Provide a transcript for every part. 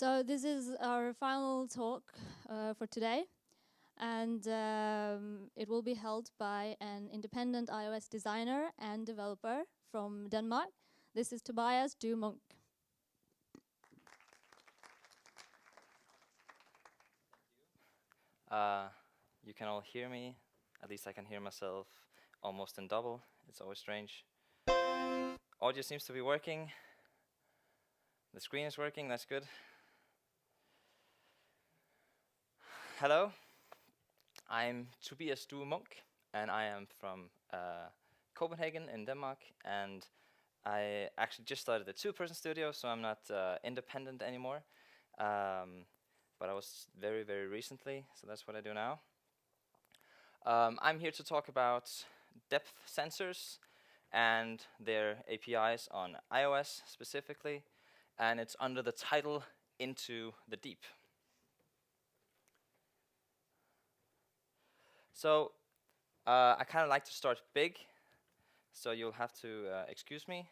So this is our final talk for today, and it will be held by an independent iOS designer and developer from Denmark. This is Tobias Due Munk. You can all hear me. At least I can hear myself almost in double. It's always strange. Audio seems to be working. The screen is working, that's good. Hello, I'm Tobias Due Munk, and I am from Copenhagen in Denmark, and I actually just started a two-person studio, so I'm not independent anymore. But I was very, very recently, so that's what I do now. I'm here to talk about depth sensors and their APIs on iOS specifically, and it's under the title Into the Deep. So I kind of like to start big, so you'll have to excuse me.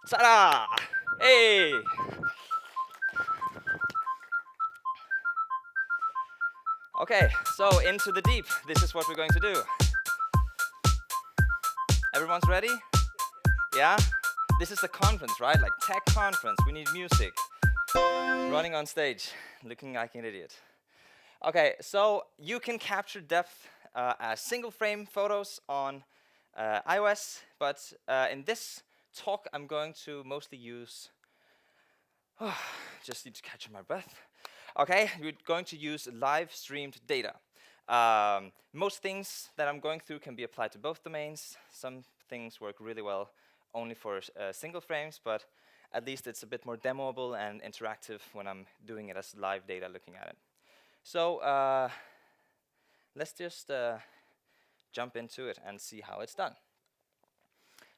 Ta-da! Hey! Okay, so into the deep. This is what we're going to do. Everyone's ready? Yeah? This is the conference, right? Like tech conference. We need music. Running on stage, looking like an idiot. Okay, so you can capture depth as single frame photos on iOS, but in this talk I'm going to mostly use, just need to catch my breath. Okay, we're going to use live streamed data. Most things that I'm going through can be applied to both domains. Some things work really well only for single frames, but at least it's a bit more demoable and interactive when I'm doing it as live data looking at it. So let's just jump into it and see how it's done.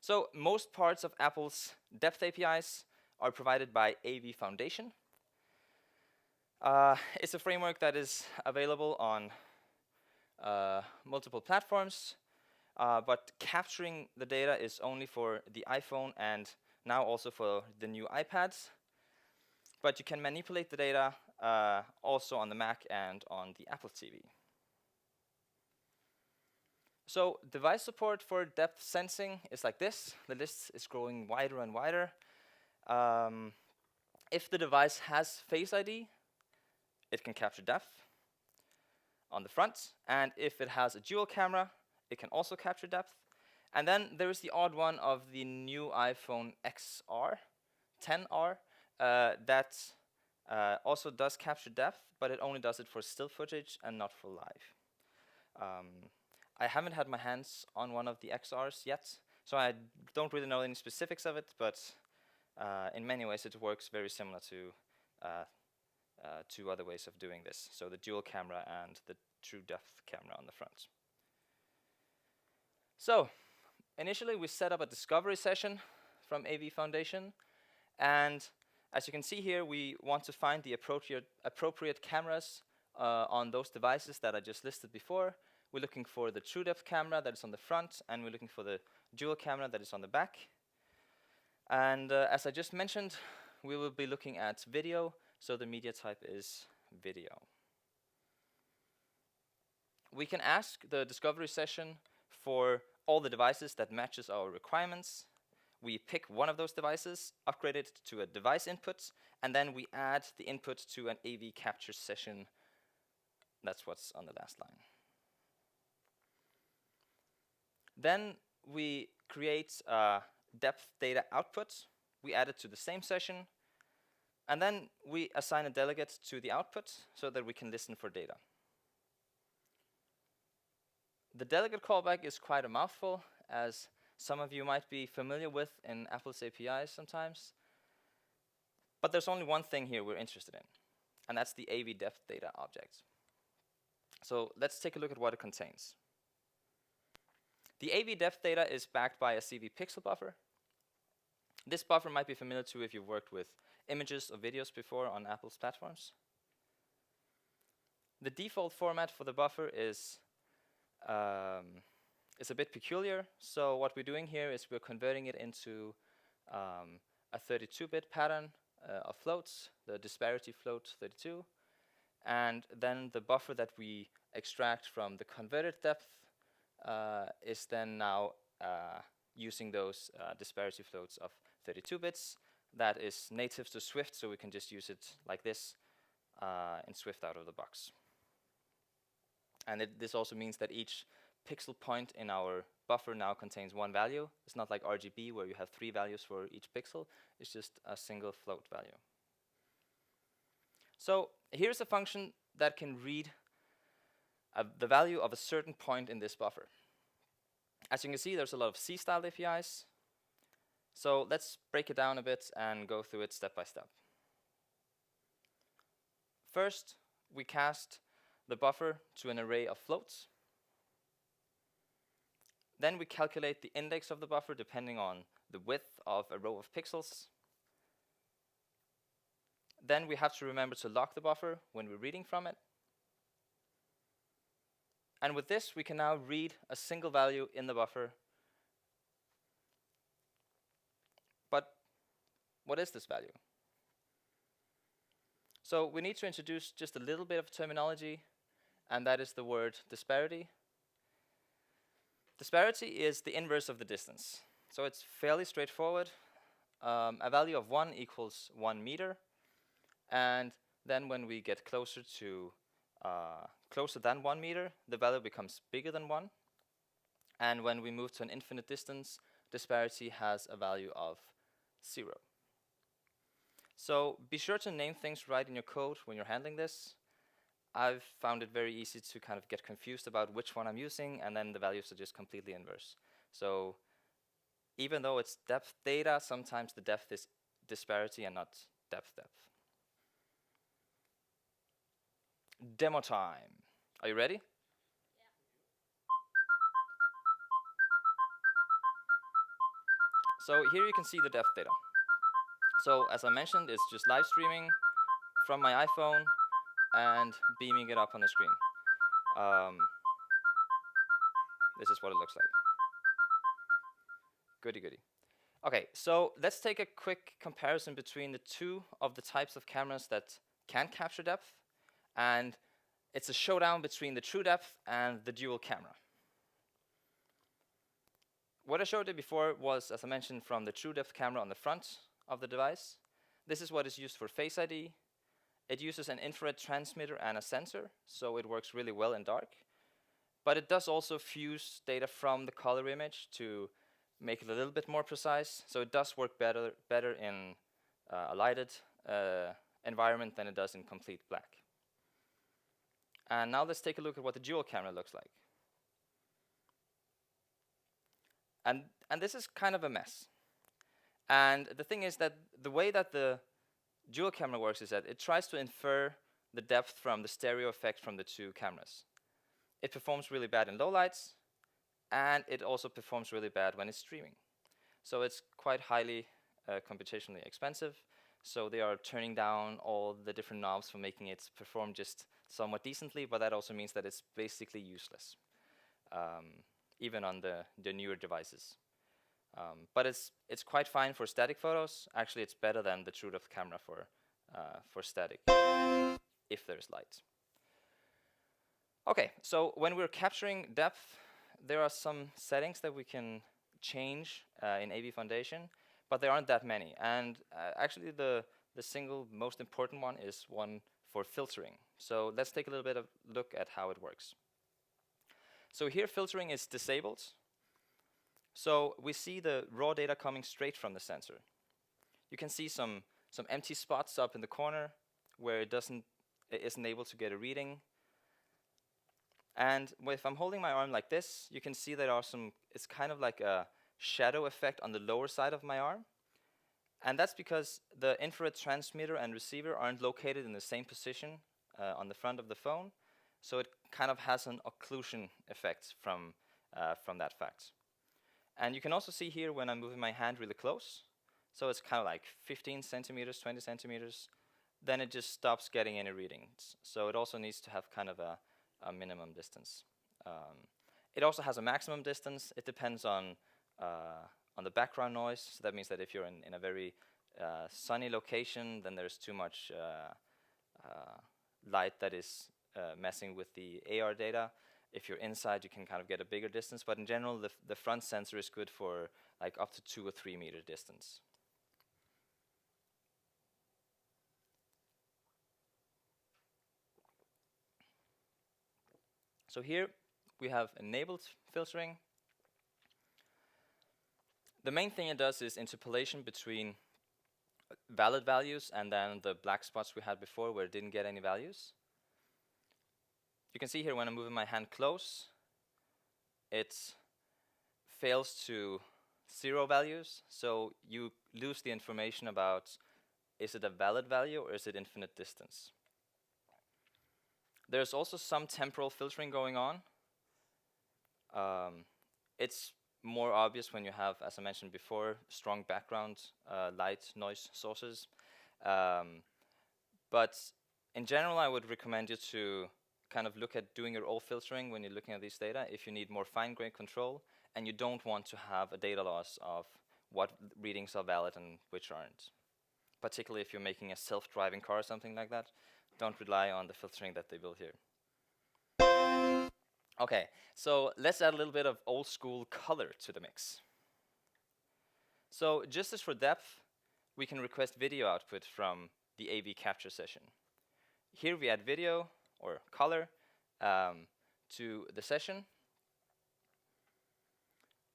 So most parts of Apple's depth APIs are provided by AV Foundation. It's a framework that is available on multiple platforms, but capturing the data is only for the iPhone and now also for the new iPads. But you can manipulate the data also on the Mac and on the Apple TV. So device support for depth sensing is like this. The list is growing wider and wider. If the device has Face ID, it can capture depth on the front. And if it has a dual camera, it can also capture depth. And then there is the odd one of the new iPhone XR, 10R, that also does capture depth, but it only does it for still footage and not for live. I haven't had my hands on one of the XRs yet, so I don't really know any specifics of it, but in many ways it works very similar to two other ways of doing this, so the dual camera and the true depth camera on the front. So initially we set up a discovery session from AV Foundation, and as you can see here, we want to find the appropriate cameras on those devices that I just listed before. We're looking for the true depth camera that is on the front, and we're looking for the dual camera that is on the back. And as I just mentioned, we will be looking at video, so the media type is video. We can ask the discovery session for all the devices that matches our requirements. We pick one of those devices, upgrade it to a device input, and then we add the input to an AV capture session. That's what's on the last line. Then we create a depth data output. We add it to the same session. And then we assign a delegate to the output so that we can listen for data. The delegate callback is quite a mouthful, as some of you might be familiar with in Apple's APIs sometimes. But there's only one thing here we're interested in, and that's the AV depth data object. So let's take a look at what it contains. The AV depth data is backed by a CV pixel buffer. This buffer might be familiar to if you've worked with images or videos before on Apple's platforms. The default format for the buffer is a bit peculiar. So what we're doing here is we're converting it into a 32-bit pattern of floats, the disparity float 32. And then the buffer that we extract from the converted depth is then now using those disparity floats of 32 bits. That is native to Swift, so we can just use it like this in Swift out of the box. And this also means that each pixel point in our buffer now contains one value. It's not like RGB where you have 3 values for each pixel. It's just a single float value. So here's a function that can read the value of a certain point in this buffer. As you can see, there's a lot of C-style APIs. So let's break it down a bit and go through it step by step. First, we cast the buffer to an array of floats. Then we calculate the index of the buffer depending on the width of a row of pixels. Then we have to remember to lock the buffer when we're reading from it. And with this, we can now read a single value in the buffer. But what is this value? So we need to introduce just a little bit of terminology, and that is the word disparity. Disparity is the inverse of the distance. So it's fairly straightforward. A value of 1 equals 1 meter. And then when we get closer than 1 meter, the value becomes bigger than 1. And when we move to an infinite distance, disparity has a value of 0. So be sure to name things right in your code when you're handling this. I've found it very easy to kind of get confused about which one I'm using, and then the values are just completely inverse. So even though it's depth data, sometimes the depth is disparity and not depth. Demo time. Are you ready? Yeah. So here you can see the depth data. So as I mentioned, it's just live streaming from my iPhone and beaming it up on the screen. This is what it looks like. Goody goody. Okay, so let's take a quick comparison between the two of the types of cameras that can capture depth. And it's a showdown between the true depth and the dual camera. What I showed you before was, as I mentioned, from the true depth camera on the front of the device. This is what is used for Face ID. It uses an infrared transmitter and a sensor, so it works really well in dark. But it does also fuse data from the color image to make it a little bit more precise. So it does work better in a lighted environment than it does in complete black. And now let's take a look at what the dual camera looks like. And this is kind of a mess. And the thing is that the way that the dual camera works is that it tries to infer the depth from the stereo effect from the two cameras. It performs really bad in low lights, and it also performs really bad when it's streaming. So it's quite highly computationally expensive. So they are turning down all the different knobs for making it perform just somewhat decently, but that also means that it's basically useless, even on the newer devices. But it's quite fine for static photos. Actually, it's better than the true depth camera for static, if there's light. Okay, so when we're capturing depth, there are some settings that we can change in AV Foundation, but there aren't that many. And actually, the single most important one is one for filtering. So let's take a little bit of look at how it works. So here, filtering is disabled. So we see the raw data coming straight from the sensor. You can see some empty spots up in the corner where it isn't able to get a reading. And if I'm holding my arm like this, you can see there are it's kind of like a shadow effect on the lower side of my arm. And that's because the infrared transmitter and receiver aren't located in the same position on the front of the phone. So it kind of has an occlusion effect from from that fact. And you can also see here when I'm moving my hand really close, so it's kind of like 15 centimeters, 20 centimeters, then it just stops getting any readings. So it also needs to have kind of a minimum distance. It also has a maximum distance. It depends on the background noise. So that means that if you're in a very sunny location, then there's too much light that is messing with the AR data. If you're inside, you can kind of get a bigger distance. But in general, the front sensor is good for like up to 2 or 3 meter distance. So here we have enabled filtering. The main thing it does is interpolation between valid values and then the black spots we had before where it didn't get any values. You can see here when I'm moving my hand close, it fails to 0 values, so you lose the information about is it a valid value or is it infinite distance. There's also some temporal filtering going on. It's more obvious when you have, as I mentioned before, strong background light noise sources. But in general, I would recommend you to kind of look at doing your own filtering when you're looking at these data if you need more fine-grained control and you don't want to have a data loss of what readings are valid and which aren't. Particularly if you're making a self-driving car or something like that, don't rely on the filtering that they build here. Okay, so let's add a little bit of old school color to the mix. So just as for depth, we can request video output from the AV capture session. Here we add video or color to the session.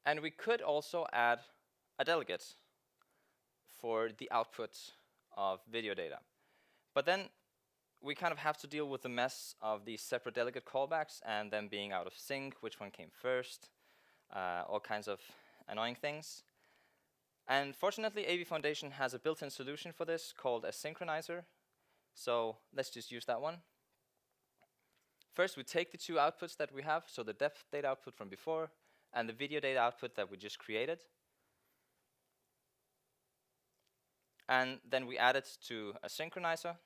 And we could also add a delegate for the output of video data. But then we kind of have to deal with the mess of these separate delegate callbacks and them being out of sync, which one came first, all kinds of annoying things. And fortunately, AV Foundation has a built-in solution for this called a synchronizer. So let's just use that one. First, we take the two outputs that we have, so the depth data output from before and the video data output that we just created. And then we add it to a synchronizer.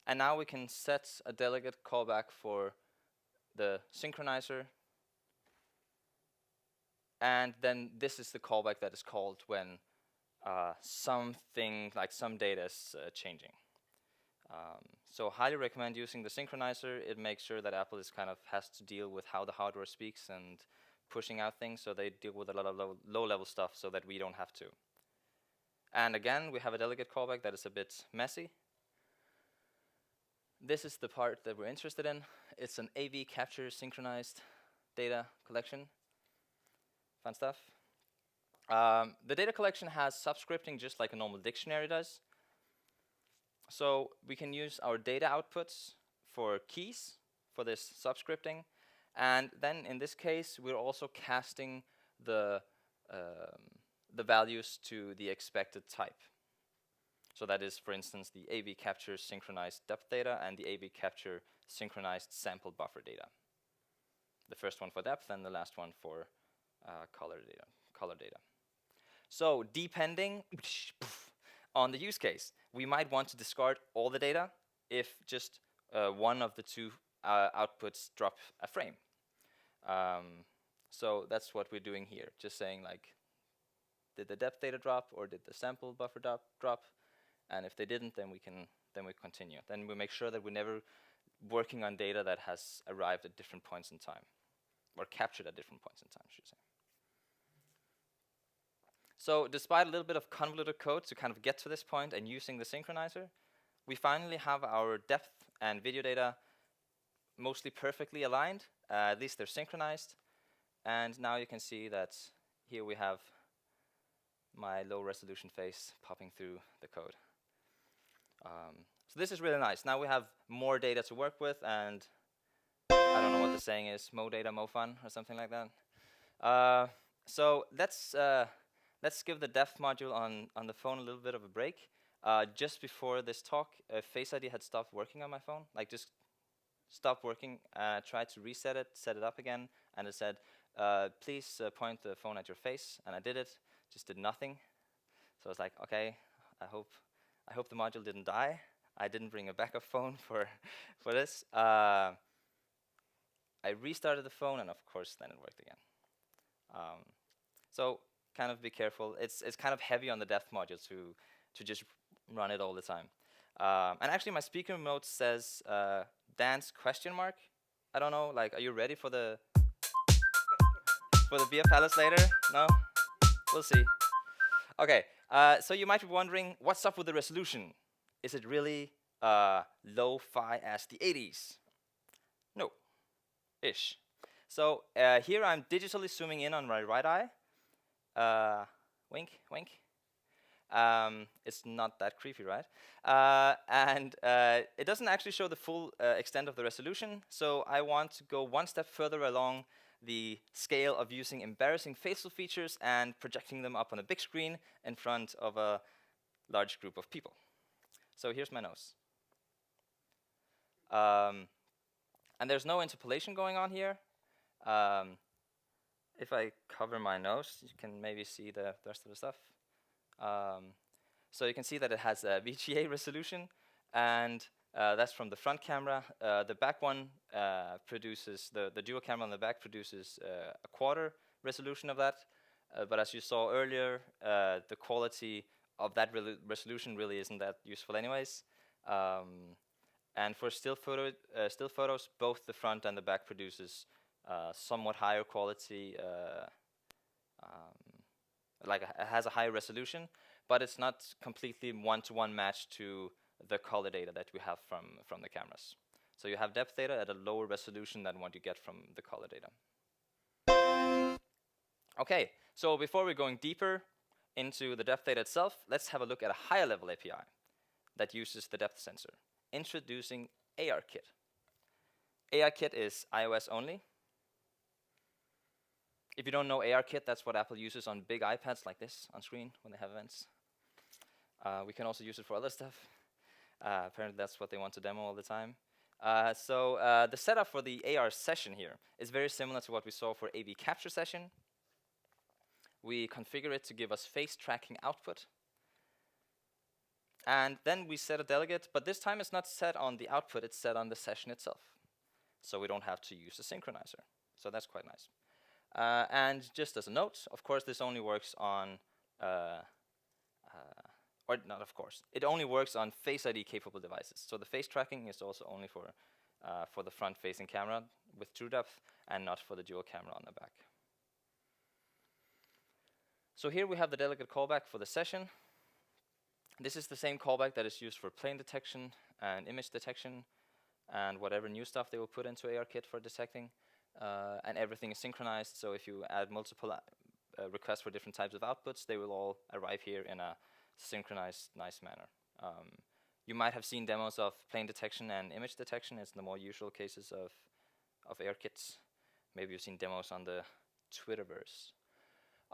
And now we can set a delegate callback for the synchronizer. And then this is the callback that is called when something, like some data is changing. So highly recommend using the synchronizer. It makes sure that Apple is kind of has to deal with how the hardware speaks and pushing out things, so they deal with a lot of low-level stuff so that we don't have to. And again, we have a delegate callback that is a bit messy. This is the part that we're interested in. It's an AV capture synchronized data collection. Fun stuff. The data collection has subscripting just like a normal dictionary does. So we can use our data outputs for keys for this subscripting. And then in this case, we're also casting the values to the expected type. So that is, for instance, the AV capture synchronized depth data and the AV capture synchronized sample buffer data. The first one for depth and the last one for color data. So depending on the use case, we might want to discard all the data if just one of the two outputs drop a frame. So that's what we're doing here, just saying like, did the depth data drop or did the sample buffer drop? And if they didn't, then we continue. Then we make sure that we're never working on data that has arrived at different points in time, or captured at different points in time, I should say. So despite a little bit of convoluted code to kind of get to this point and using the synchronizer, we finally have our depth and video data mostly perfectly aligned. At least they're synchronized. And now you can see that here we have my low resolution face popping through the code. So this is really nice. Now we have more data to work with, and I don't know what the saying is, mo data, mo fun, or something like that. So let's give the depth module on the phone a little bit of a break. Just before this talk, Face ID had stopped working on my phone, like just stopped working. Tried to reset it, set it up again, and it said, please point the phone at your face, and I did it, just did nothing. So I was like, okay, I hope the module didn't die. I didn't bring a backup phone for this. I restarted the phone, and of course, then it worked again. So kind of be careful. It's kind of heavy on the depth module to just run it all the time. And actually, my speaker mode says dance question mark. I don't know. Like, are you ready for the beer palace later? No, we'll see. Okay. So you might be wondering, what's up with the resolution? Is it really lo-fi as the 80s? No, ish. So here I'm digitally zooming in on my right eye. Wink, wink. It's not that creepy, right? And it doesn't actually show the full extent of the resolution, so I want to go one step further along the scale of using embarrassing facial features and projecting them up on a big screen in front of a large group of people. So here's my nose. And there's no interpolation going on here. If I cover my nose, you can maybe see the rest of the stuff. So you can see that it has a VGA resolution, and that's from the front camera. The back one produces, the dual camera on the back produces a quarter resolution of that. But as you saw earlier, the quality of that resolution really isn't that useful anyways. And for still photos, both the front and the back produces somewhat higher quality, like it has a higher resolution, but it's not completely one-to-one match to the color data that we have from the cameras. So you have depth data at a lower resolution than what you get from the color data. Okay, so before we're going deeper into the depth data itself, let's have a look at a higher level API that uses the depth sensor. Introducing ARKit. ARKit is iOS only. If you don't know ARKit, that's what Apple uses on big iPads like this on screen when they have events. We can also use it for other stuff. Apparently that's what they want to demo all the time. So the setup for the AR session here is very similar to what we saw for AB capture session. We configure it to give us face tracking output. And then we set a delegate, but this time it's not set on the output, it's set on the session itself. So we don't have to use a synchronizer. So that's quite nice. And just as a note, of course, this only works on, or not of course, it only works on Face ID capable devices. So the face tracking is also only for the front-facing camera with true depth and not for the dual camera on the back. So here we have the delegate callback for the session. This is the same callback that is used for plane detection and image detection and whatever new stuff they will put into ARKit for detecting. And everything is synchronized, so if you add multiple requests for different types of outputs, they will all arrive here in a synchronized, nice manner. You might have seen demos of plane detection and image detection. It's the more usual cases of ARKits. Maybe you've seen demos on the Twitterverse.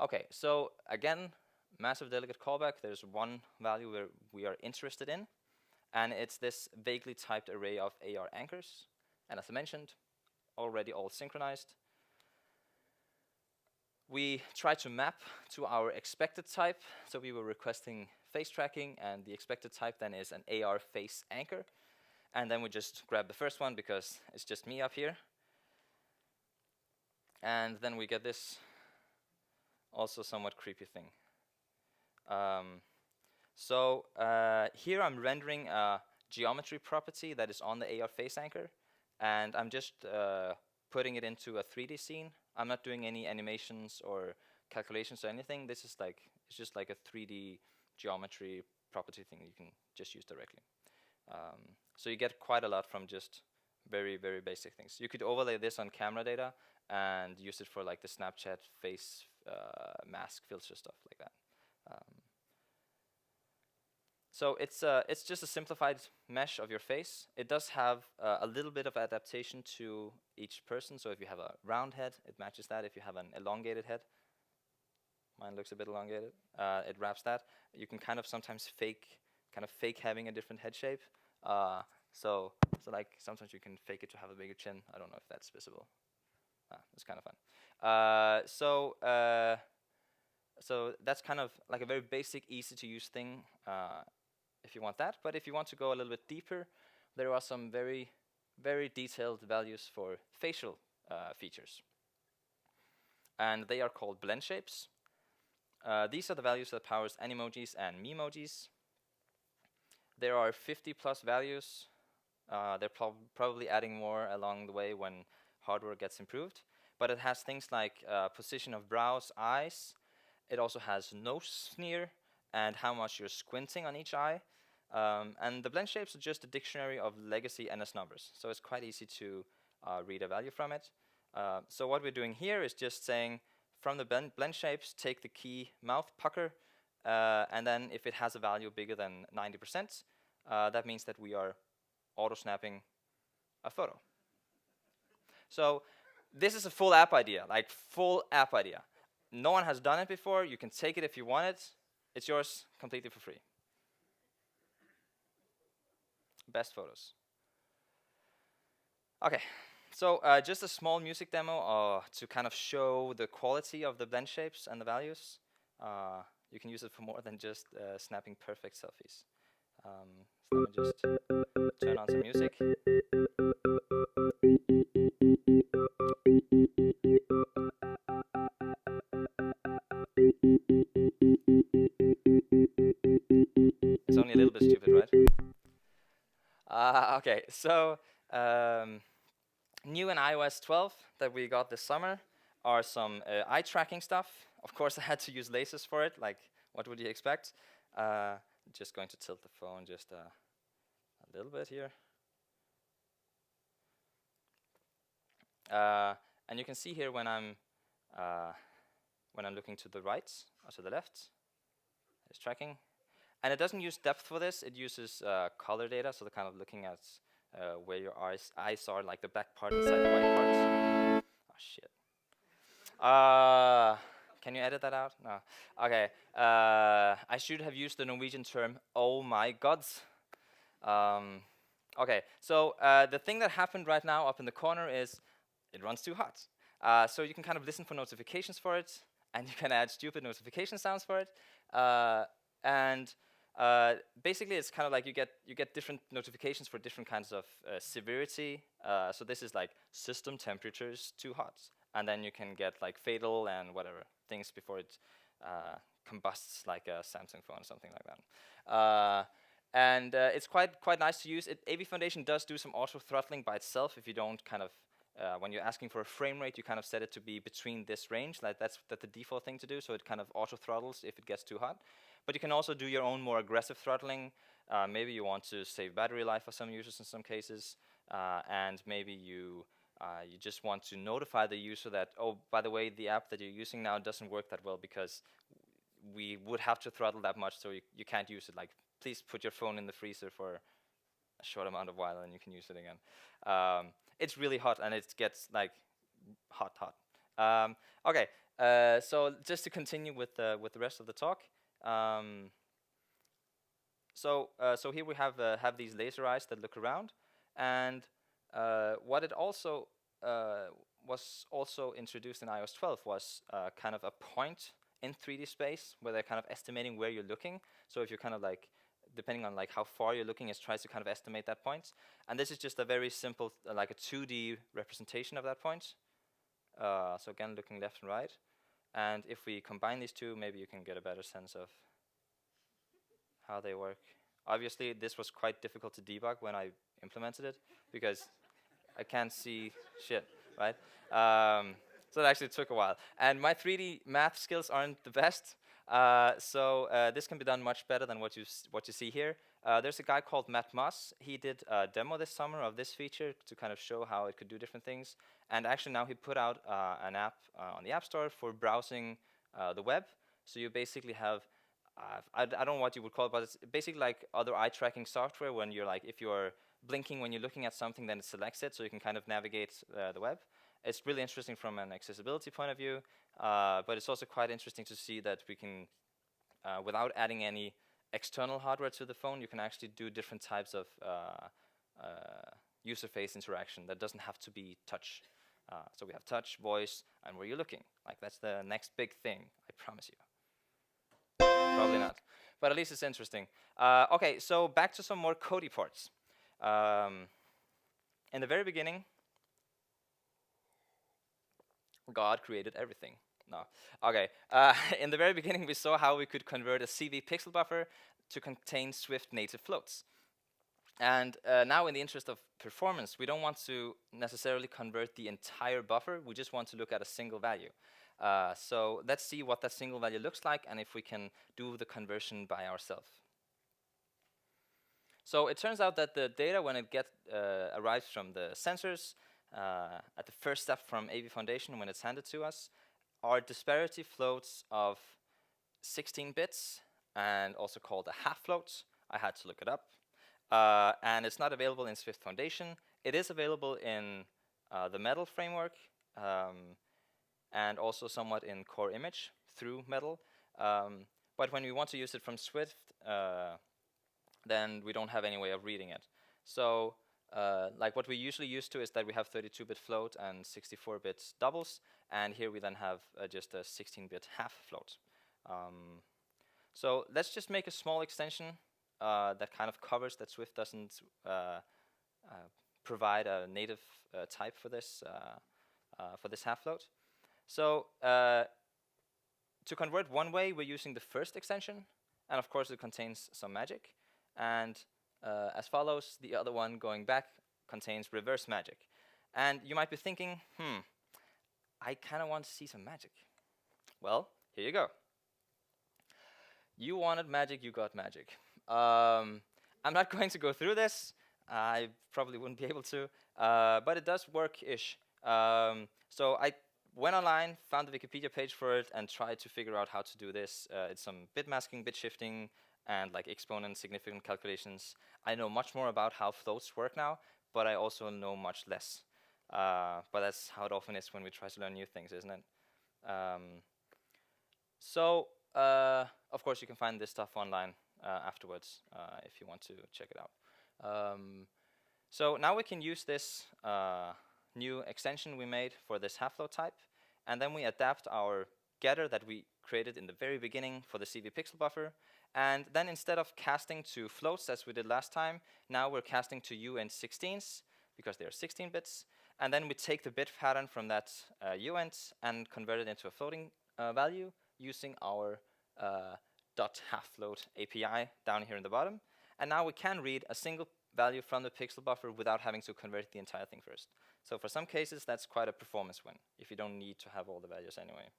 Okay, so again, massive delegate callback. There's one value where we are interested in, and it's this vaguely typed array of AR anchors. And as I mentioned, already all synchronized. We try to map to our expected type. So we were requesting face tracking, and the expected type then is an AR face anchor. And then we just grab the first one because it's just me up here. And then we get this also somewhat creepy thing. So here I'm rendering a geometry property that is on the AR face anchor, and I'm just putting it into a 3D scene. I'm not doing any animations or calculations or anything. This is like, it's just like a 3D geometry property thing you can just use directly. So you get quite a lot from just very, very basic things. You could overlay this on camera data and use it for like the Snapchat face mask filter stuff like that. So it's just a simplified mesh of your face. It does have a little bit of adaptation to each person. So if you have a round head, it matches that. If you have an elongated head, mine looks a bit elongated, it wraps that. You can kind of sometimes fake having a different head shape. So like sometimes you can fake it to have a bigger chin. I don't know if that's visible. It's kind of fun. So that's kind of like a very basic, easy to use thing if you want that. But if you want to go a little bit deeper, there are some very, very detailed values for facial features. And they are called blend shapes. These are the values that powers Animojis and Memojis. There are 50 plus values. They're probably adding more along the way when hardware gets improved. But it has things like position of brows, eyes. It also has nose sneer and how much you're squinting on each eye. And the blend shapes are just a dictionary of legacy NS numbers. So it's quite easy to read a value from it. So what we're doing here is just saying from the blend shapes, take the key mouth pucker, and then if it has a value bigger than 90%, that means that we are auto-snapping a photo. So this is a full app idea, like full app idea. No one has done it before. You can take it if you want it. It's yours completely for free. Best photos. Okay, so just a small music demo to kind of show the quality of the blend shapes and the values. You can use it for more than just snapping perfect selfies. So let me just turn on some music. It's only a little bit stupid, right? Okay, so new in iOS 12 that we got this summer are some eye tracking stuff. Of course, I had to use lasers for it. Like, what would you expect? Just going to tilt the phone just a little bit here. And you can see here when I'm looking to the right or to the left, it's tracking. And it doesn't use depth for this. It uses color data, so they're kind of looking at where your eyes are, like the black part inside the white parts. Oh, shit. Can you edit that out? No. Okay. I should have used the Norwegian term, oh my gods. Okay, so the thing that happened right now up in the corner is it runs too hot. So you can kind of listen for notifications for it, and you can add stupid notification sounds for it. And basically, it's kind of like you get different notifications for different kinds of severity. So this is like system temperatures too hot, and then you can get like fatal and whatever things before it combusts like a Samsung phone or something like that. And it's quite nice to use. AV Foundation does do some auto throttling by itself if you don't kind of when you're asking for a frame rate, you kind of set it to be between this range. Like that's the default thing to do. So it kind of auto throttles if it gets too hot. But you can also do your own more aggressive throttling. Maybe you want to save battery life for some users in some cases, and maybe you just want to notify the user that, oh, by the way, the app that you're using now doesn't work that well because we would have to throttle that much, so you can't use it. Like, please put your phone in the freezer for a short amount of while, and you can use it again. It's really hot, and it gets like hot. Okay, so just to continue with the rest of the talk. So here we have these laser eyes that look around, and what it also was also introduced in iOS 12 was kind of a point in 3D space where they're kind of estimating where you're looking. So if you're kind of like, depending on like how far you're looking, it tries to kind of estimate that point. And this is just a very simple, like a 2D representation of that point. So again, looking left and right. And if we combine these two, maybe you can get a better sense of how they work. Obviously, this was quite difficult to debug when I implemented it because I can't see shit, right? So it actually took a while. And my 3D math skills aren't the best, so this can be done much better than what you see here. There's a guy called Matt Moss. He did a demo this summer of this feature to kind of show how it could do different things. And actually now he put out an app on the App Store for browsing the web. So you basically have, I don't know what you would call it, but it's basically like other eye tracking software when you're like, if you're blinking when you're looking at something, then it selects it so you can kind of navigate the web. It's really interesting from an accessibility point of view, but it's also quite interesting to see that we can, without adding any external hardware to the phone, you can actually do different types of user face interaction that doesn't have to be touch. So we have touch, voice, and where you're looking. Like that's the next big thing, I promise you. Probably not, but at least it's interesting. Okay, so back to some more Cody parts. In the very beginning, God created everything. No. Okay. In the very beginning, we saw how we could convert a CV pixel buffer to contain Swift native floats. And now, in the interest of performance, we don't want to necessarily convert the entire buffer. We just want to look at a single value. So let's see what that single value looks like and if we can do the conversion by ourselves. So it turns out that the data, when it arrives from the sensors, at the first step from AV Foundation when it's handed to us, are disparity floats of 16 bits and also called a half float. I had to look it up. And it's not available in Swift Foundation. It is available in the Metal framework and also somewhat in Core Image through Metal. But when we want to use it from Swift, then we don't have any way of reading it. So like what we usually used to is that we have 32-bit float and 64-bit doubles, and here we then have just a 16-bit half float. So let's just make a small extension that kind of covers that Swift doesn't provide a native type for this half float. So to convert one way, we're using the first extension, and of course it contains some magic. And as follows, the other one going back contains reverse magic. And you might be thinking, I kind of want to see some magic. Well, here you go. You wanted magic, you got magic. I'm not going to go through this. I probably wouldn't be able to, but it does work-ish. So I went online, found the Wikipedia page for it, and tried to figure out how to do this. It's some bit masking, bit shifting, and like exponent significant calculations. I know much more about how floats work now, but I also know much less. But that's how it often is when we try to learn new things, isn't it? Of course, you can find this stuff online afterwards if you want to check it out. So now we can use this new extension we made for this half float type, and then we adapt our getter that we created in the very beginning for the CV pixel buffer. And then instead of casting to floats as we did last time, now we're casting to uint16s because they are 16 bits. And then we take the bit pattern from that uint and convert it into a floating value using our .halffloat API down here in the bottom. And now we can read a single value from the pixel buffer without having to convert the entire thing first. So for some cases, that's quite a performance win if you don't need to have all the values anyway.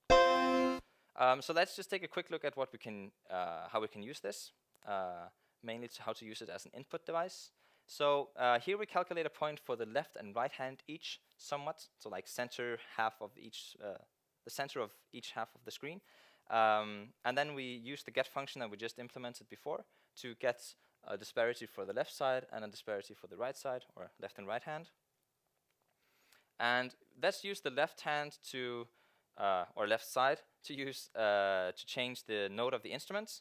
So let's just take a quick look at what we can, how we can use this, mainly to how to use it as an input device. So here we calculate a point for the left and right hand each somewhat, so like center half of each, the center of each half of the screen. And then we use the get function that we just implemented before to get a disparity for the left side and a disparity for the right side, or left and right hand. And let's use the left hand to, or left side, to use to change the node of the instruments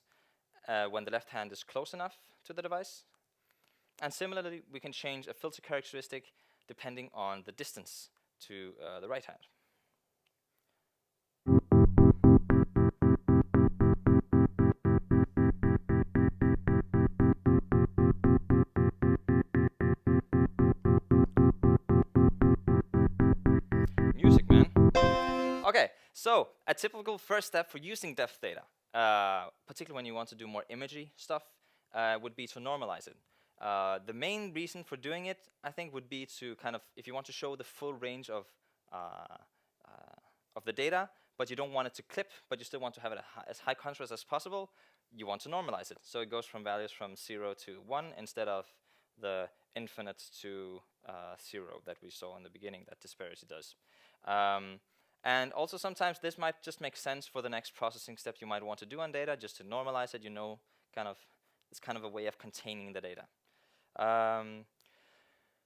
when the left hand is close enough to the device. And similarly, we can change a filter characteristic depending on the distance to the right hand. Music, man. Okay, so a typical first step for using depth data, particularly when you want to do more imagery stuff, would be to normalize it. The main reason for doing it, I think, would be to kind of, if you want to show the full range of the data, but you don't want it to clip, but you still want to have it as high contrast as possible, you want to normalize it. So it goes from values from 0 to 1 instead of the infinite to 0 that we saw in the beginning that disparity does. And also sometimes this might just make sense for the next processing step you might want to do on data, just to normalize it, it's kind of a way of containing the data.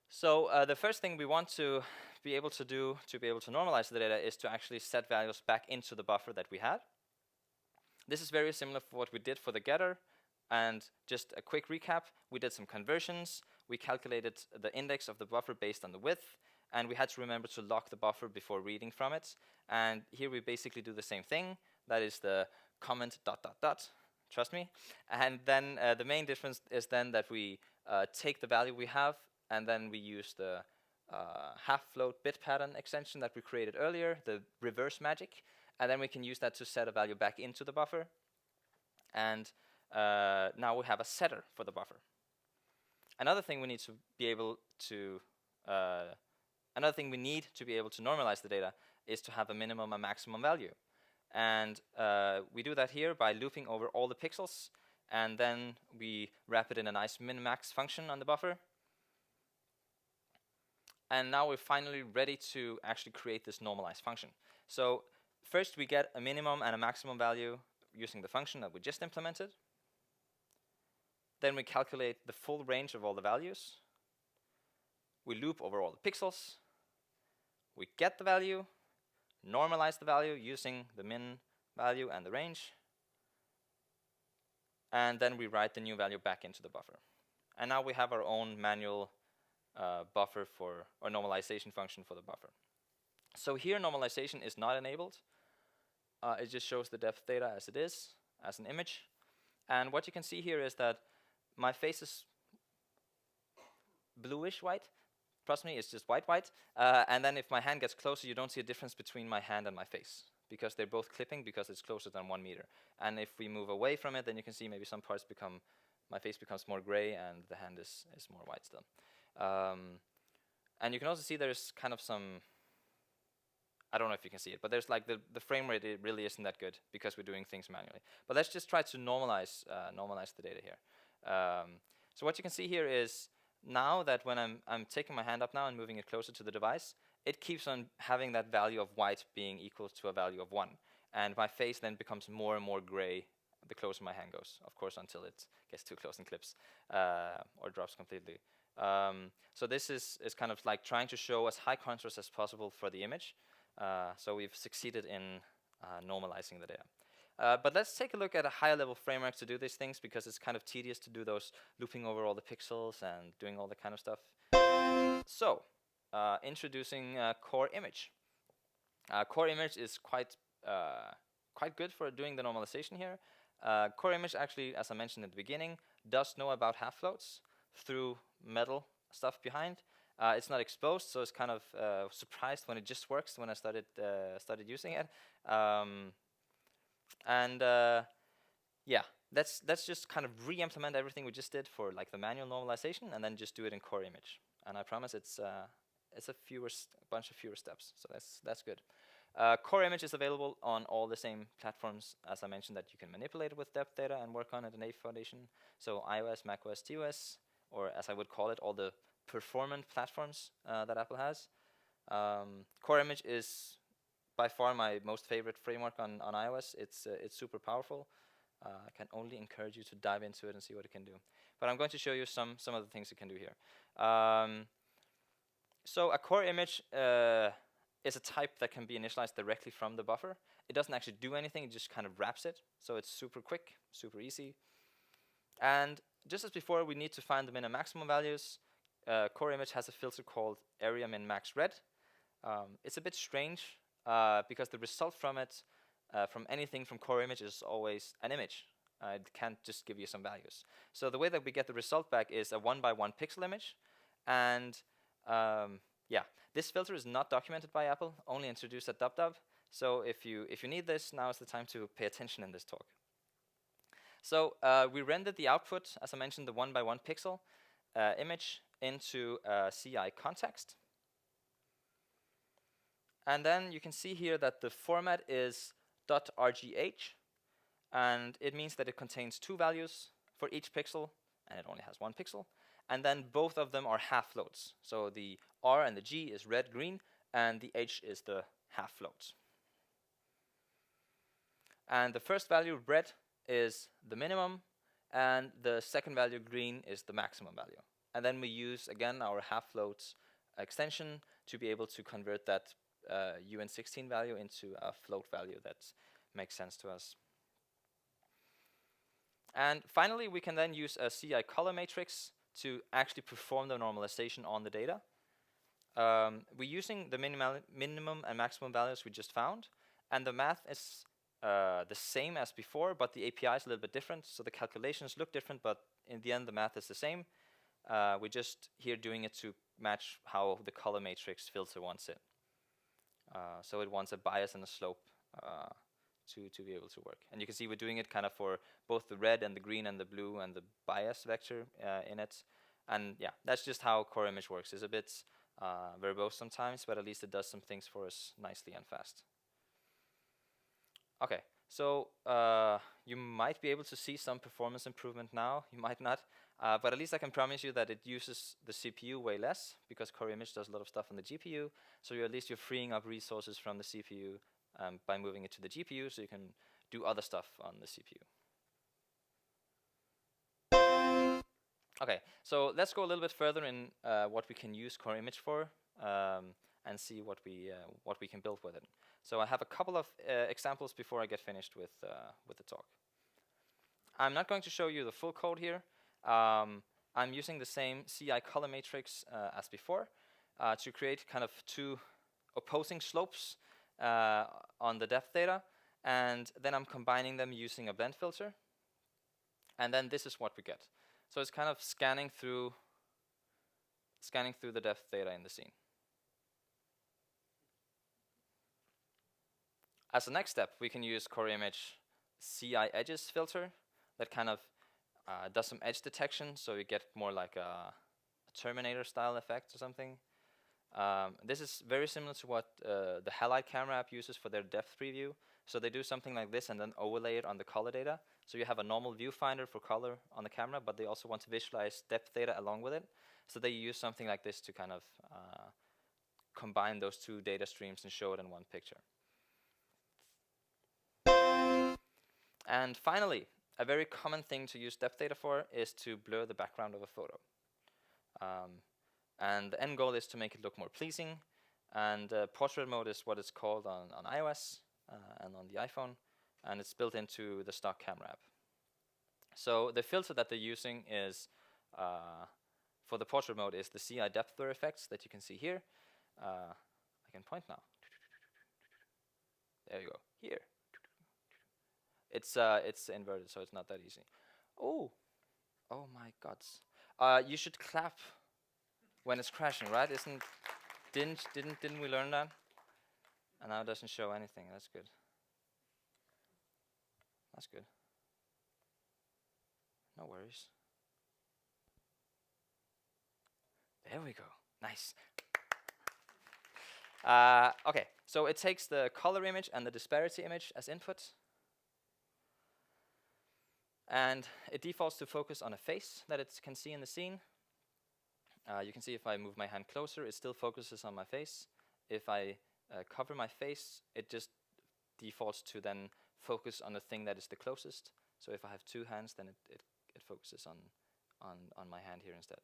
So the first thing we want to be able to do to be able to normalize the data is to actually set values back into the buffer that we had. This is very similar for what we did for the getter. And just a quick recap, we did some conversions. We calculated the index of the buffer based on the width. and we had to remember to lock the buffer before reading from it. And here we basically do the same thing. That is the comment ... trust me. And then the main difference is then that we take the value we have, and then we use the half float bit pattern extension that we created earlier, the reverse magic, and then we can use that to set a value back into the buffer. And now we have a setter for the buffer. Another thing we need to be able to normalize the data is to have a minimum and maximum value. And we do that here by looping over all the pixels, and then we wrap it in a nice min-max function on the buffer. And now we're finally ready to actually create this normalize function. So first we get a minimum and a maximum value using the function that we just implemented. Then we calculate the full range of all the values. We loop over all the pixels. We get the value, normalize the value using the min value and the range. And then we write the new value back into the buffer. And now we have our own manual buffer for, or normalization function for the buffer. So here normalization is not enabled. It just shows the depth data as it is, as an image. And what you can see here is that my face is bluish white. Trust me, it's just white. And then if my hand gets closer, you don't see a difference between my hand and my face, because they're both clipping because it's closer than 1 meter. And if we move away from it, then you can see maybe some parts become, my face becomes more gray and the hand is more white still. And you can also see there's kind of some, I don't know if you can see it, but there's like the frame rate, it really isn't that good because we're doing things manually. But let's just try to normalize the data here. So what you can see here is now that when I'm taking my hand up now and moving it closer to the device, it keeps on having that value of white being equal to a value of 1. And my face then becomes more and more gray the closer my hand goes, of course, until it gets too close and clips or drops completely. So this is kind of like trying to show as high contrast as possible for the image. So we've succeeded in normalizing the data. But let's take a look at a higher level framework to do these things, because it's kind of tedious to do those looping over all the pixels and doing all that kind of stuff. So introducing core image. Core image is quite good for doing the normalization here. Core image actually, as I mentioned at the beginning, does know about half floats through metal stuff behind. It's not exposed, so it's kind of surprised when it just works when I started using it. Yeah, let's just kind of re-implement everything we just did for like the manual normalization, and then just do it in core image. And I promise it's a bunch of fewer steps, so that's good. Core image is available on all the same platforms as I mentioned that you can manipulate it with depth data and work on it in Ape Foundation. So iOS, macOS, tvOS, or as I would call it, all the performant platforms that Apple has. Core image is by far my most favorite framework on iOS. It's super powerful. I can only encourage you to dive into it and see what it can do. But I'm going to show you some of the things it can do here. So a core image is a type that can be initialized directly from the buffer. It doesn't actually do anything, it just kind of wraps it. So it's super quick, super easy. And just as before, we need to find the min and maximum values. Core image has a filter called area min max red. It's a bit strange because the result from it, from anything from core image, is always an image. It can't just give you some values. So the way that we get the result back is a 1x1 pixel image. And yeah, this filter is not documented by Apple, only introduced at DubDub. So if you need this, now is the time to pay attention in this talk. So we rendered the output, as I mentioned, the 1x1 pixel image into a CI context. And then you can see here that the format is .rgh, and it means that it contains 2 values for each pixel, and it only has 1 pixel. And then both of them are half floats. So the R and the G is red, green, and the H is the half floats. And the first value, red, is the minimum, and the second value, green, is the maximum value. And then we use, again, our half floats extension to be able to convert that UN16 value into a float value that makes sense to us. And finally, we can then use a CI color matrix to actually perform the normalization on the data. we're using the minimum and maximum values we just found, and the math is the same as before, but the API is a little bit different, so the calculations look different, but in the end the math is the same. We're just here doing it to match how the color matrix filter wants it. So it wants a bias and a slope to be able to work. And you can see we're doing it kind of for both the red and the green and the blue and the bias vector in it. And yeah, that's just how core image works. It's a bit verbose sometimes, but at least it does some things for us nicely and fast. Okay, so you might be able to see some performance improvement now. You might not. But at least I can promise you that it uses the CPU way less, because core image does a lot of stuff on the GPU. So at least you're freeing up resources from the CPU by moving it to the GPU, so you can do other stuff on the CPU. Okay, so let's go a little bit further in what we can use core image for, and see what we can build with it. So I have a couple of examples before I get finished with the talk. I'm not going to show you the full code here. I'm using the same CI color matrix as before to create kind of two opposing slopes on the depth data, and then I'm combining them using a blend filter, and then this is what we get. So it's kind of scanning through the depth data in the scene. As a next step, we can use core image CI edges filter that kind of does some edge detection, so you get more like a Terminator style effect or something. This is very similar to what the Halide camera app uses for their depth preview. So they do something like this and then overlay it on the color data. So you have a normal viewfinder for color on the camera, but they also want to visualize depth data along with it. So they use something like this to kind of combine those two data streams and show it in one picture. And finally, a very common thing to use depth data for is to blur the background of a photo. And the end goal is to make it look more pleasing. And portrait mode is what it's called on iOS and on the iPhone. And it's built into the stock camera app. So the filter that they're using is, for the portrait mode, is the CI depth blur effects that you can see here. I can point now. There you go. Here. It's inverted, so it's not that easy. Oh my God! You should clap when it's crashing, right? Didn't we learn that? And now it doesn't show anything. That's good. That's good. No worries. There we go. Nice. Okay, so it takes the color image and the disparity image as input. And it defaults to focus on a face that it can see in the scene. You can see if I move my hand closer, it still focuses on my face. If I cover my face, it just defaults to then focus on the thing that is the closest. So if I have two hands, then it focuses on my hand here instead.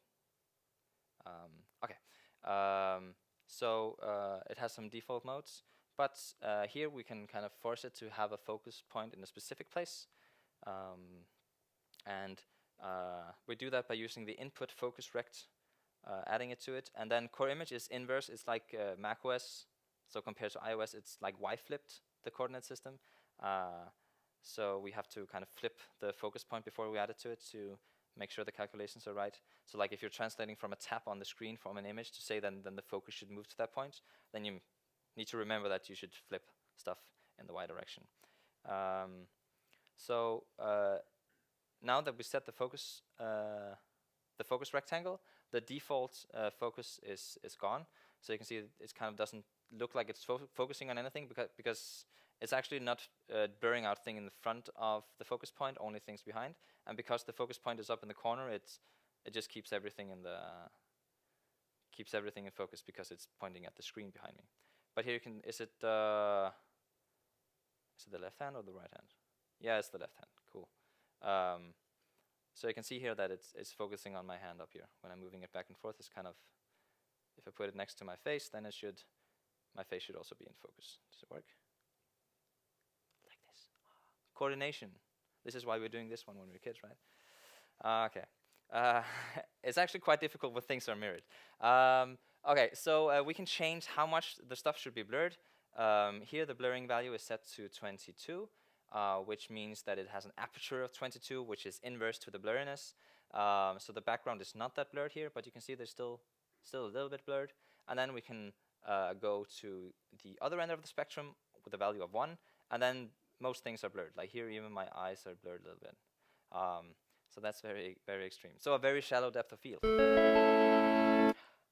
So it has some default modes, but here we can kind of force it to have a focus point in a specific place. And we do that by using the input focus rect, adding it to it. And then core image is inverse. It's like macOS. So compared to iOS, it's like Y-flipped, the coordinate system. So we have to kind of flip the focus point before we add it to it to make sure the calculations are right. So like if you're translating from a tap on the screen from an image to say then the focus should move to that point, then you need to remember that you should flip stuff in the Y direction. Now that we set the focus rectangle, the default focus is gone. So you can see it kind of doesn't look like it's focusing on anything because it's actually not blurring out thing in the front of the focus point, only things behind. And because the focus point is up in the corner, it just keeps everything in focus because it's pointing at the screen behind me. But here you can, is it the left hand or the right hand? Yeah, it's the left hand. Cool. So you can see here that it's focusing on my hand up here. When I'm moving it back and forth, it's kind of, if I put it next to my face, then my face should also be in focus. Does it work? Like this. Coordination. This is why we're doing this one when we're kids, right? Okay. It's actually quite difficult when things are mirrored. Okay, so we can change how much the stuff should be blurred. Here the blurring value is set to 22, which means that it has an aperture of 22, which is inverse to the blurriness. So the background is not that blurred here, but you can see there's still a little bit blurred. And then we can go to the other end of the spectrum with a value of 1, and then most things are blurred. Like here, even my eyes are blurred a little bit. So that's very, very extreme. So a very shallow depth of field.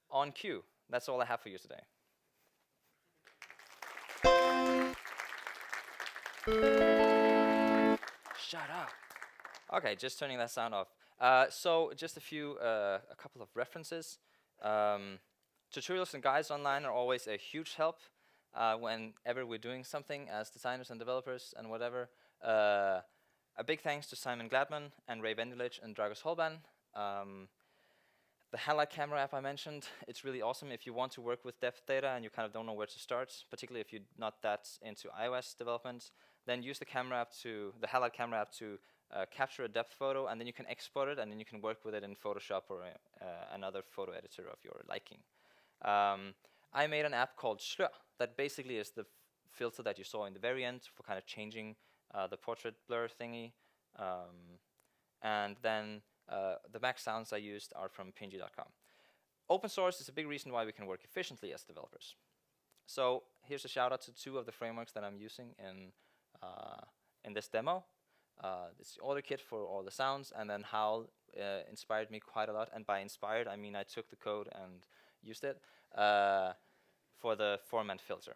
On cue. That's all I have for you today. Shut up. Okay, just turning that sound off. So just a couple of references. Tutorials and guides online are always a huge help whenever we're doing something as designers and developers and whatever. A big thanks to Simon Gladman and Ray Vendelich and Dragos Holban. The Halide camera app I mentioned, it's really awesome if you want to work with depth data and you kind of don't know where to start, particularly if you're not that into iOS development, then use the Halide camera app to capture a depth photo, and then you can export it, and then you can work with it in Photoshop or another photo editor of your liking. I made an app called Slør that basically is the filter that you saw in the very end for kind of changing the portrait blur thingy. And then the Mac sounds I used are from png.com. Open source is a big reason why we can work efficiently as developers. So here's a shout out to 2 of the frameworks that I'm using in this demo. This is the audio kit for all the sounds, and then Hal inspired me quite a lot. And by inspired, I mean I took the code and used it for the format filter.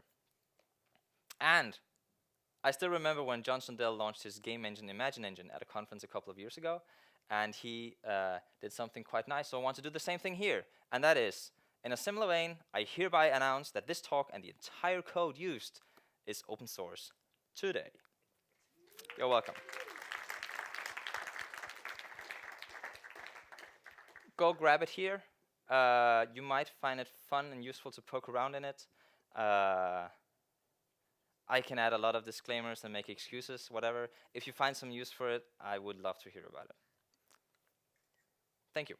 And I still remember when John Sundell launched his game engine, Imagine Engine, at a conference a couple of years ago, and he did something quite nice. So I want to do the same thing here, and that is, in a similar vein, I hereby announce that this talk and the entire code used is open source today. You're welcome. Go grab it here. You might find it fun and useful to poke around in it. I can add a lot of disclaimers and make excuses, whatever. If you find some use for it, I would love to hear about it. Thank you.